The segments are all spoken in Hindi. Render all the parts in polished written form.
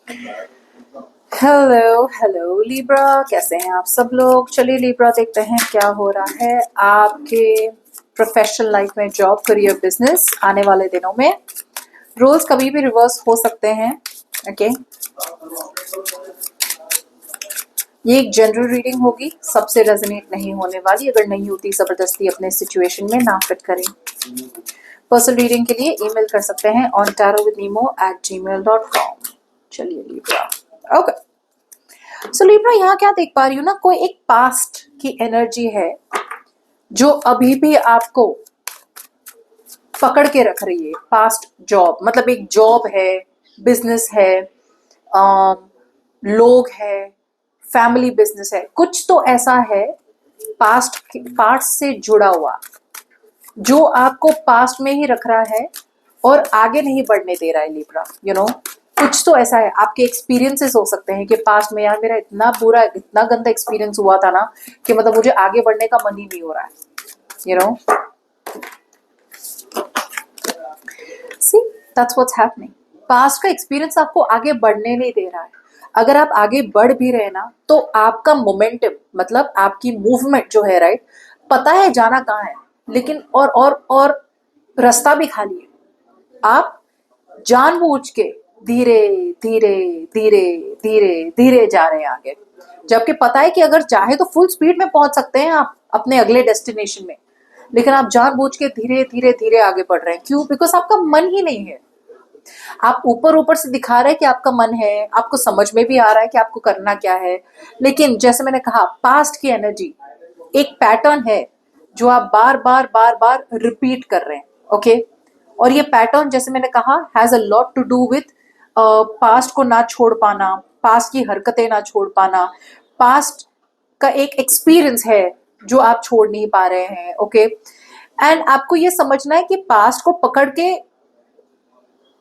हेलो हेलो लिब्रा, कैसे हैं आप सब लोग। चलिए लिब्रा, देखते हैं क्या हो रहा है आपके प्रोफेशनल लाइफ में, जॉब, करियर, बिजनेस आने वाले दिनों में। रोल्स कभी भी रिवर्स हो सकते हैं। ओके, ये एक जनरल रीडिंग होगी, सबसे रेजोनेट नहीं होने वाली। अगर नहीं होती जबरदस्ती अपने सिचुएशन में ना फिट करें। पर्सनल रीडिंग के लिए ईमेल कर सकते हैं onttarotwithnemo@gmail.com। चलिए लिब्रा, ओके। सो लिब्रा, यहाँ क्या देख पा रही हूँ ना, कोई एक पास्ट की एनर्जी है जो अभी भी आपको पकड़ के रख रही है। पास्ट जॉब, मतलब एक जॉब है, बिजनेस है, लोग है, फैमिली बिजनेस है, कुछ तो ऐसा है पास्ट से जुड़ा हुआ जो आपको पास्ट में ही रख रहा है और आगे नहीं बढ़ने दे रहा है लिब्रा। कुछ तो ऐसा है। आपके एक्सपीरियंसेस हो सकते हैं कि पास्ट में यार मेरा इतना बुरा, इतना गंदा एक्सपीरियंस हुआ था ना कि मतलब मुझे आगे बढ़ने का मन ही नहीं हो रहा है। सी, दैट्स व्हाट्स हैपनिंग। पास्ट का एक्सपीरियंस आपको आगे बढ़ने नहीं दे रहा है। अगर आप आगे बढ़ भी रहे ना, तो आपका मोमेंटम, मतलब आपकी मूवमेंट जो है, राइट, पता है जाना कहाँ है, लेकिन और रास्ता भी खाली है। आप जानबूझ के धीरे धीरे धीरे धीरे धीरे जा रहे हैं आगे, जबकि पता है कि अगर चाहे तो फुल स्पीड में पहुंच सकते हैं आप अपने अगले डेस्टिनेशन में, लेकिन आप जानबूझ के धीरे धीरे धीरे आगे बढ़ रहे हैं। क्यों? बिकॉज आपका मन ही नहीं है। आप ऊपर ऊपर से दिखा रहे हैं कि आपका मन है, आपको समझ में भी आ रहा है कि आपको करना क्या है, लेकिन जैसे मैंने कहा, पास्ट की एनर्जी एक पैटर्न है जो आप बार बार बार बार रिपीट कर रहे हैं। ओके, और ये पैटर्न, जैसे मैंने कहा, has a lot to do with past को ना छोड़ पाना, पास्ट की हरकतें ना छोड़ पाना, पास्ट का एक एक्सपीरियंस है जो आप छोड़ नहीं पा रहे हैं। ओके, एंड आपको ये समझना है कि पास्ट को पकड़ के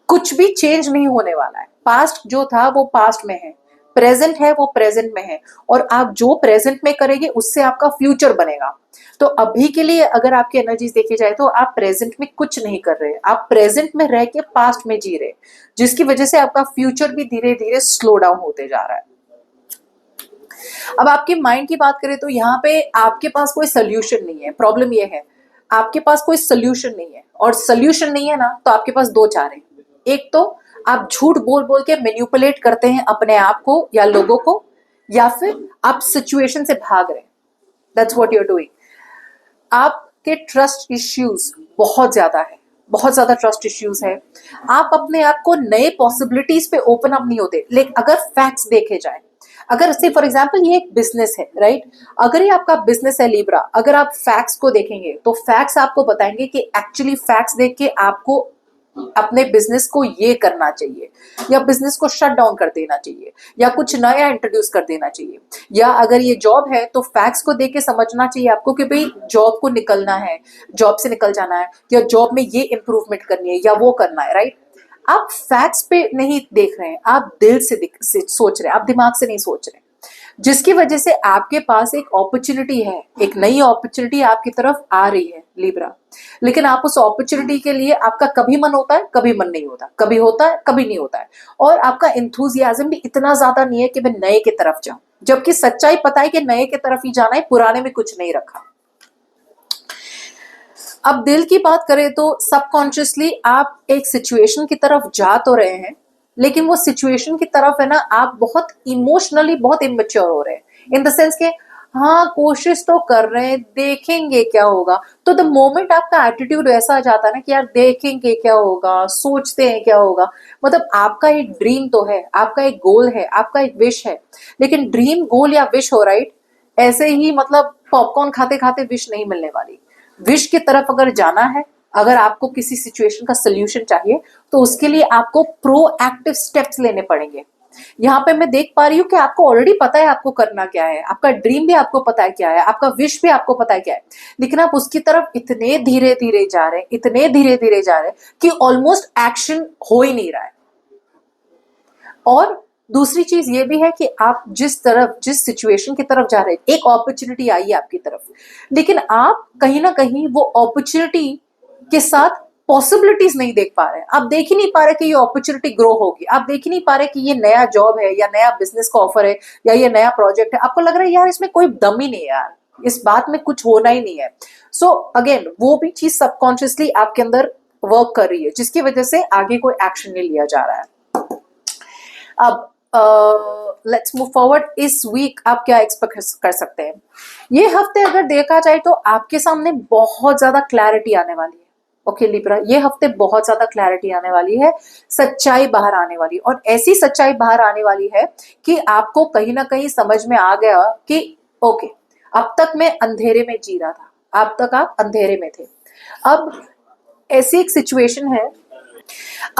कुछ भी चेंज नहीं होने वाला है। पास्ट जो था वो पास्ट में है, प्रेजेंट है वो प्रेजेंट में है, और आप जो प्रेजेंट में करेंगे उससे आपका फ्यूचर बनेगा। तो अभी के लिए अगर आपकी एनर्जीज देखी जाए तो आप प्रेजेंट में कुछ नहीं कर रहे, आप प्रेजेंट में रह के पास्ट में जी रहे, जिसकी वजह से आपका फ्यूचर भी धीरे धीरे स्लो डाउन होते जा रहा है। अब आपके माइंड की बात करें तो यहाँ पे आपके पास कोई सोल्यूशन नहीं है। प्रॉब्लम ये है, आपके पास कोई सोल्यूशन नहीं है, और सोल्यूशन नहीं है ना, तो आपके पास दो चारे। एक तो आप झूठ बोल बोल के मैनिपुलेट करते हैं अपने आप को या लोगों को, या फिर आप सिचुएशन से भाग रहे हैं। That's what you are doing. आपके ट्रस्ट इश्यूज बहुत ज्यादा है, बहुत ज्यादा ट्रस्ट इश्यूज है। आप अपने आप को नए पॉसिबिलिटीज पे ओपन अप नहीं होते। लेकिन अगर फैक्ट्स देखे जाए, अगर से फॉर एग्जाम्पल ये एक बिजनेस है, राइट, अगर ये आपका बिजनेस है लिब्रा, अगर आप फैक्ट्स को देखेंगे तो फैक्ट्स आपको बताएंगे कि एक्चुअली फैक्ट्स देख के आपको अपने बिजनेस को ये करना चाहिए, या बिजनेस को शट डाउन कर देना चाहिए, या कुछ नया इंट्रोड्यूस कर देना चाहिए। या अगर ये जॉब है तो फैक्ट्स को देख के समझना चाहिए आपको कि भाई जॉब को निकलना है, जॉब से निकल जाना है, या जॉब में ये इंप्रूवमेंट करनी है या वो करना है, राइट। आप फैक्ट्स पे नहीं देख रहे हैं, आप दिल से सोच रहे हैं, आप दिमाग से नहीं सोच रहे, जिसकी वजह से आपके पास एक अपॉर्चुनिटी है, एक नई अपॉर्चुनिटी आपकी तरफ आ रही है लिब्रा। लेकिन आप उस अपॉर्चुनिटी के लिए, आपका कभी मन होता है, कभी मन नहीं होता, कभी होता है, कभी नहीं होता है, और आपका इंथुजियाज्म भी इतना ज्यादा नहीं है कि मैं नए की तरफ जाऊं, जबकि सच्चाई पता है कि नए की तरफ ही जाना है, पुराने में कुछ नहीं रखा। अब दिल की बात करें तो सबकॉन्शियसली आप एक सिचुएशन की तरफ जा तो रहे हैं, लेकिन वो सिचुएशन की तरफ है ना, आप बहुत इमोशनली बहुत इमेच्योर हो रहे हैं, इन द सेंस के हाँ कोशिश तो कर रहे हैं, देखेंगे क्या होगा। तो द मोमेंट आपका एटीट्यूड ऐसा आ जाता है ना कि यार देखेंगे क्या होगा, सोचते हैं क्या होगा। मतलब आपका एक ड्रीम तो है, आपका एक गोल है, आपका एक विश है, लेकिन ड्रीम, गोल या विश हो, राइट, ऐसे ही मतलब पॉपकॉर्न खाते खाते विश नहीं मिलने वाली। विश की तरफ अगर जाना है, अगर आपको किसी सिचुएशन का सोल्यूशन चाहिए, तो उसके लिए आपको प्रोएक्टिव स्टेप्स लेने पड़ेंगे। यहाँ पे मैं देख पा रही हूँ कि आपको ऑलरेडी पता है आपको करना क्या है, आपका ड्रीम भी आपको पता है क्या है, आपका विश भी आपको पता है क्या है, लेकिन आप उसकी तरफ इतने धीरे धीरे जा रहे हैं, इतने धीरे धीरे जा रहे हैं कि ऑलमोस्ट एक्शन हो ही नहीं रहा है। और दूसरी चीज ये भी है कि आप जिस सिचुएशन की तरफ जा रहे हैं, एक अपॉर्चुनिटी आई है आपकी तरफ, लेकिन आप कहीं ना कहीं वो अपॉर्चुनिटी के साथ पॉसिबिलिटीज नहीं देख पा रहे हैं, आप देख ही नहीं पा रहे कि ये अपॉर्चुनिटी ग्रो होगी, आप देख ही नहीं पा रहे कि ये नया जॉब है या नया बिजनेस का ऑफर है या ये नया प्रोजेक्ट है, आपको लग रहा है यार इसमें कोई दम ही नहीं है यार, इस बात में कुछ होना ही नहीं है। सो अगेन वो भी चीज सबकॉन्शियसली आपके अंदर वर्क कर रही है, जिसकी वजह से आगे कोई एक्शन नहीं लिया जा रहा है। अब लेट्स मूव फॉरवर्ड। इस वीक आप क्या एक्सपेक्ट कर सकते हैं? ये हफ्ते अगर देखा जाए तो आपके सामने बहुत ज्यादा क्लैरिटी आने वाली है। ओके लिब्रा, ये हफ्ते बहुत ज्यादा क्लैरिटी आने वाली है, सच्चाई बाहर आने वाली, और ऐसी सच्चाई बाहर आने वाली है कि आपको कहीं ना कहीं समझ में आ गया कि ओके, अब तक मैं अंधेरे में जी रहा था, अब तक आप अंधेरे में थे। अब ऐसी एक सिचुएशन है,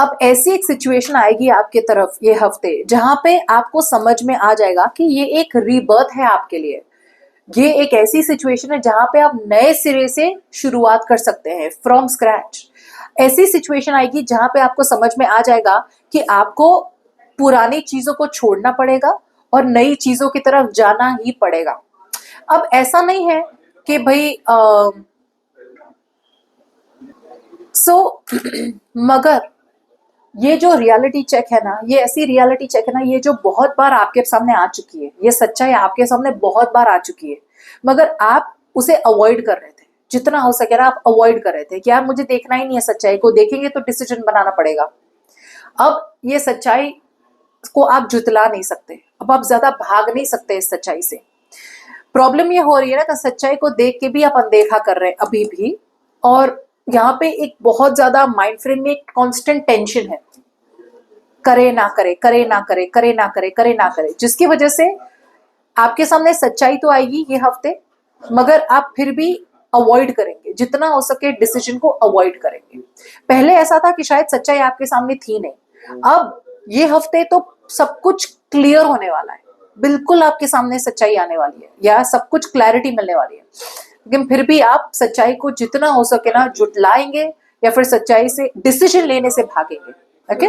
अब ऐसी एक सिचुएशन आएगी आपके तरफ ये हफ्ते, जहां पे आपको समझ में आ जाएगा कि ये एक रीबर्थ है आपके लिए। ये एक ऐसी सिचुएशन है जहां पे आप नए सिरे से शुरुआत कर सकते हैं, फ्रॉम स्क्रैच। ऐसी सिचुएशन आएगी जहां पे आपको समझ में आ जाएगा कि आपको पुरानी चीजों को छोड़ना पड़ेगा और नई चीजों की तरफ जाना ही पड़ेगा। अब ऐसा नहीं है कि भाई मगर ये जो रियलिटी चेक है ना, ये ऐसी रियलिटी चेक है ना, ये जो बहुत बार आपके सामने आ चुकी है, ये सच्चाई आपके सामने बहुत बार आ चुकी है, मगर आप उसे अवॉइड कर रहे थे, जितना हो सके ना आप अवॉइड कर रहे थे कि यार मुझे देखना ही नहीं है सच्चाई को, देखेंगे तो डिसीजन बनाना पड़ेगा। अब ये सच्चाई को आप जुतला नहीं सकते, अब आप ज्यादा भाग नहीं सकते इस सच्चाई से। प्रॉब्लम ये हो रही है ना कि सच्चाई को देख के भी आप अनदेखा कर रहे हैं अभी भी, और यहाँ पे एक बहुत ज्यादा माइंड फ्रेम में एक कांस्टेंट टेंशन है, करे ना करे, करे ना करे, करे ना करे, करे ना करे, जिसकी वजह से आपके सामने सच्चाई तो आएगी ये हफ्ते, मगर आप फिर भी अवॉइड करेंगे, जितना हो सके डिसीजन को अवॉइड करेंगे। पहले ऐसा था कि शायद सच्चाई आपके सामने थी नहीं, अब ये हफ्ते तो सब कुछ क्लियर होने वाला है, बिल्कुल आपके सामने सच्चाई आने वाली है या सब कुछ क्लैरिटी मिलने वाली है, लेकिन फिर भी आप सच्चाई को जितना हो सके ना जुटलाएंगे या फिर सच्चाई से डिसीजन लेने से भागेंगे। ओके